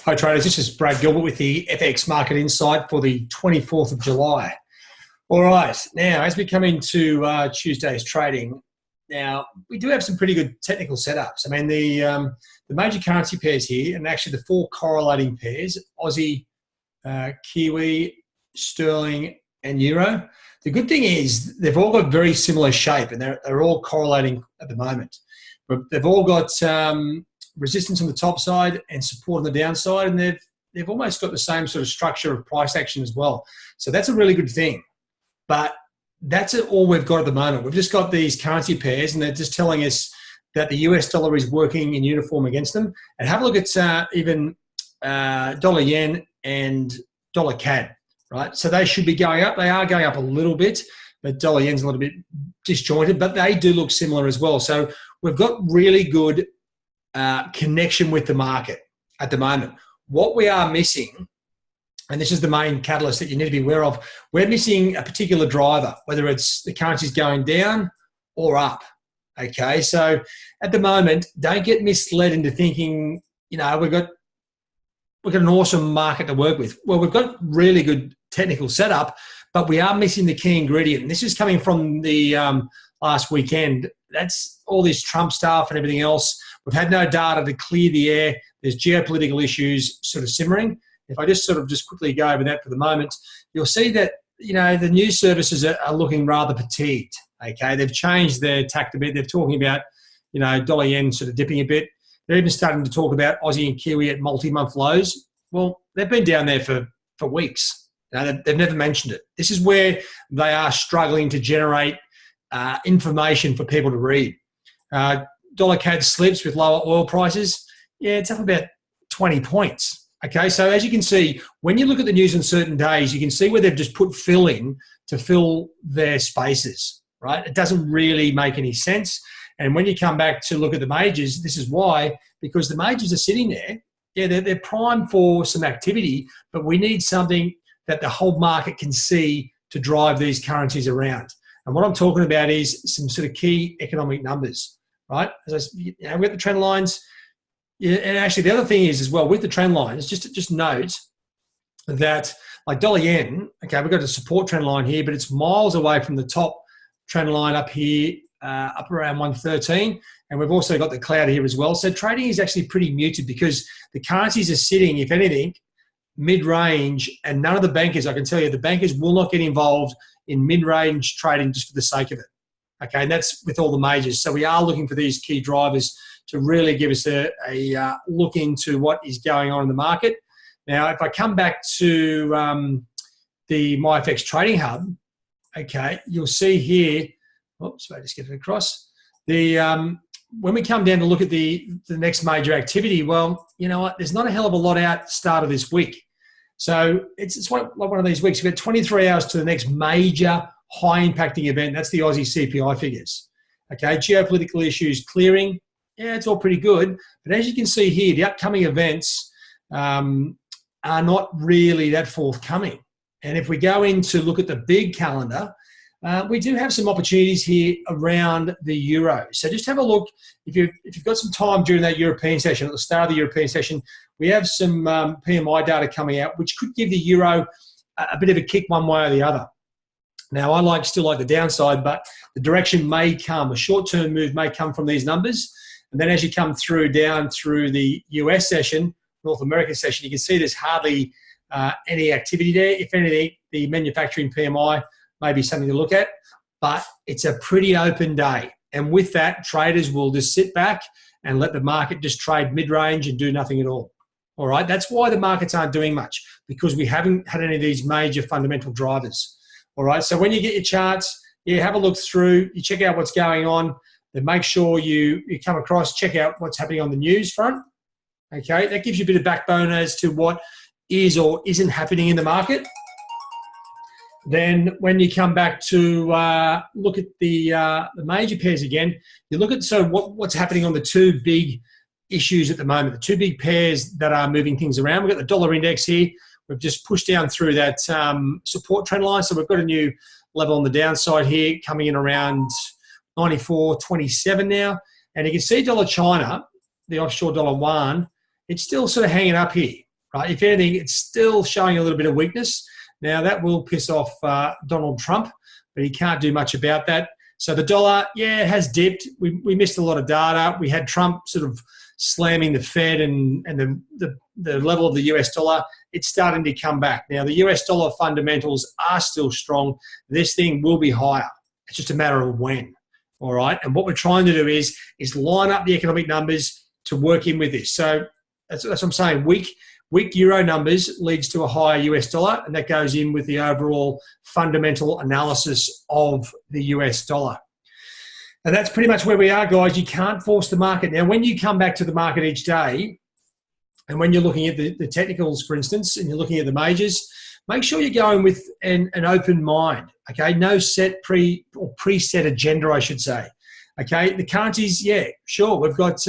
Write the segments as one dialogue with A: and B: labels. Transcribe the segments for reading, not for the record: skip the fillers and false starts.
A: Hi traders, this is Brad Gilbert with the FX Market Insight for the 24th of July. All right, now as we come into Tuesday's trading, now we do have some pretty good technical setups. I mean, the major currency pairs here, and actually the four correlating pairs, Aussie, Kiwi, Sterling, and Euro. The good thing is they've all got very similar shape, and they're all correlating at the moment. But they've all got resistance on the top side and support on the downside, and they've almost got the same sort of structure of price action as well. So that's a really good thing. But that's all we've got at the moment. We've just got these currency pairs, and they're just telling us that the US dollar is working in uniform against them. And have a look at even dollar yen and dollar CAD, right? So they should be going up. They are going up a little bit, but dollar yen's a little bit disjointed, but they do look similar as well. So we've got really good connection with the market at the moment. What we are missing, and this is the main catalyst that you need to be aware of, we're missing a particular driver, whether it's the currency's going down or up. Okay, so at the moment, don't get misled into thinking, you know, we've got an awesome market to work with. Well, we've got really good technical setup, but we are missing the key ingredient. And this is coming from the last weekend. That's all this Trump stuff and everything else. We've had no data to clear the air. There's geopolitical issues sort of simmering. If I just quickly go over that for the moment, you'll see that, you know, the news services are looking rather fatigued. Okay, they've changed their tact a bit. They're talking about, you know, dollar yen sort of dipping a bit. They're even starting to talk about Aussie and Kiwi at multi-month lows. Well, they've been down there for weeks. You know, they've never mentioned it. This is where they are struggling to generate information for people to read. Dollar CAD slips with lower oil prices. Yeah, it's up about 20 points. Okay, so as you can see, when you look at the news on certain days, you can see where they've just put fill in to fill their spaces, right? It doesn't really make any sense. And when you come back to look at the majors, this is why, because the majors are sitting there. Yeah, they're primed for some activity, but we need something that the whole market can see to drive these currencies around. And what I'm talking about is some sort of key economic numbers, right? As we've got the trend lines. Yeah, and actually the other thing is as well with the trend lines, just note that like dollar yen, okay, we've got a support trend line here, but it's miles away from the top trend line up here, up around 113. And we've also got the cloud here as well. So trading is actually pretty muted because the currencies are sitting, if anything, mid-range, and none of the bankers, I can tell you, the bankers will not get involved in mid-range trading just for the sake of it. Okay, and that's with all the majors. So we are looking for these key drivers to really give us a look into what is going on in the market. Now, if I come back to the MyFX Trading Hub, okay, you'll see here, oops, I'll just get it across. When we come down to look at the next major activity, well, you know what, there's not a hell of a lot out at the start of this week. So it's like one of these weeks. We've got 23 hours to the next major high-impacting event. That's the Aussie CPI figures. Okay, geopolitical issues clearing. Yeah, it's all pretty good. But as you can see here, the upcoming events are not really that forthcoming. And if we go in to look at the big calendar, we do have some opportunities here around the euro. So just have a look. If you've got some time during that European session, at the start of the European session, we have some PMI data coming out, which could give the euro a bit of a kick one way or the other. Now, I still like the downside, but the direction may come. A short-term move may come from these numbers. And then as you come down through the US session, North American session, you can see there's hardly any activity there. If anything, the manufacturing PMI may be something to look at, but it's a pretty open day. And with that, traders will just sit back and let the market just trade mid-range and do nothing at all. All right, that's why the markets aren't doing much, because we haven't had any of these major fundamental drivers. All right, so when you get your charts, you have a look through, you check out what's going on, then make sure you come across, check out what's happening on the news front. Okay, that gives you a bit of backbone as to what is or isn't happening in the market. Then when you come back to look at the major pairs again, you look at what's happening on the two big issues at the moment, the two big pairs that are moving things around. We've got the dollar index here. We've just pushed down through that support trend line. So we've got a new level on the downside here coming in around 94.27 now. And you can see dollar China, the offshore dollar yuan, it's still sort of hanging up here. right? If anything, it's still showing a little bit of weakness. Now, that will piss off Donald Trump, but he can't do much about that. So the dollar, yeah, has dipped. We missed a lot of data. We had Trump sort of slamming the Fed and the level of the US dollar. It's starting to come back. Now, the US dollar fundamentals are still strong. This thing will be higher. It's just a matter of when, all right? And what we're trying to do is line up the economic numbers to work in with this. So that's what I'm saying. Weak euro numbers leads to a higher US dollar, and that goes in with the overall fundamental analysis of the US dollar. And that's pretty much where we are, guys. You can't force the market. Now, when you come back to the market each day, and when you're looking at the technicals, for instance, and you're looking at the majors, make sure you're going with an open mind, okay? No preset agenda, I should say, okay? The currencies, yeah, sure, we've got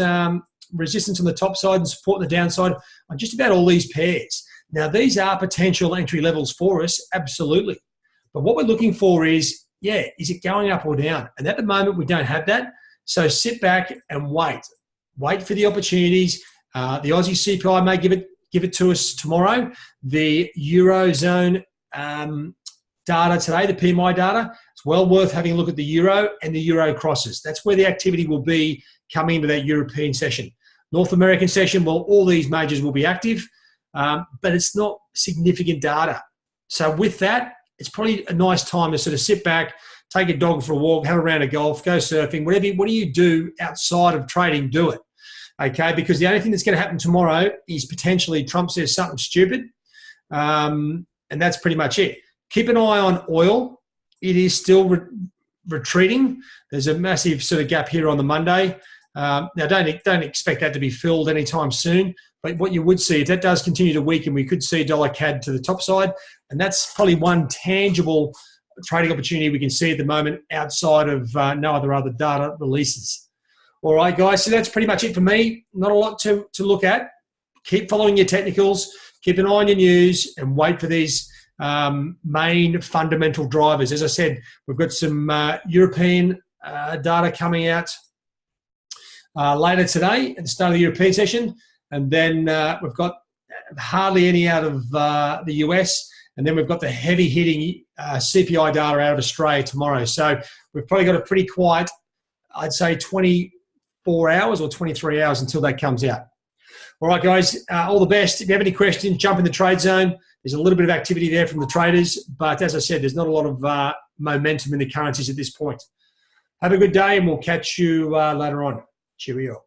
A: resistance on the top side and support on the downside on just about all these pairs. Now, these are potential entry levels for us, absolutely. But what we're looking for is, yeah, is it going up or down? And at the moment, we don't have that. So sit back and wait. Wait for the opportunities. The Aussie CPI may give it to us tomorrow. The Eurozone data today, the PMI data, it's well worth having a look at the Euro and the Euro crosses. That's where the activity will be coming into that European session. North American session, well, all these majors will be active, but it's not significant data. So with that, it's probably a nice time to sort of sit back, take a dog for a walk, have a round of golf, go surfing, what do you do outside of trading, do it. Okay, because the only thing that's going to happen tomorrow is potentially Trump says something stupid, and that's pretty much it. Keep an eye on oil. It is still retreating. There's a massive sort of gap here on the Monday. Now, don't expect that to be filled anytime soon, but what you would see, if that does continue to weaken, we could see dollar CAD to the top side, and that's probably one tangible trading opportunity we can see at the moment outside of no other data releases. All right, guys, so that's pretty much it for me. Not a lot to look at. Keep following your technicals, keep an eye on your news, and wait for these main fundamental drivers. As I said, we've got some European data coming out later today at the start of the European session, and then we've got hardly any out of the US, and then we've got the heavy-hitting CPI data out of Australia tomorrow. So we've probably got a pretty quiet, I'd say 24 hours or 23 hours until that comes out. All right, guys, all the best. If you have any questions, jump in the trade zone. There's a little bit of activity there from the traders, but as I said, there's not a lot of momentum in the currencies at this point. Have a good day, and we'll catch you later on. Cheerio.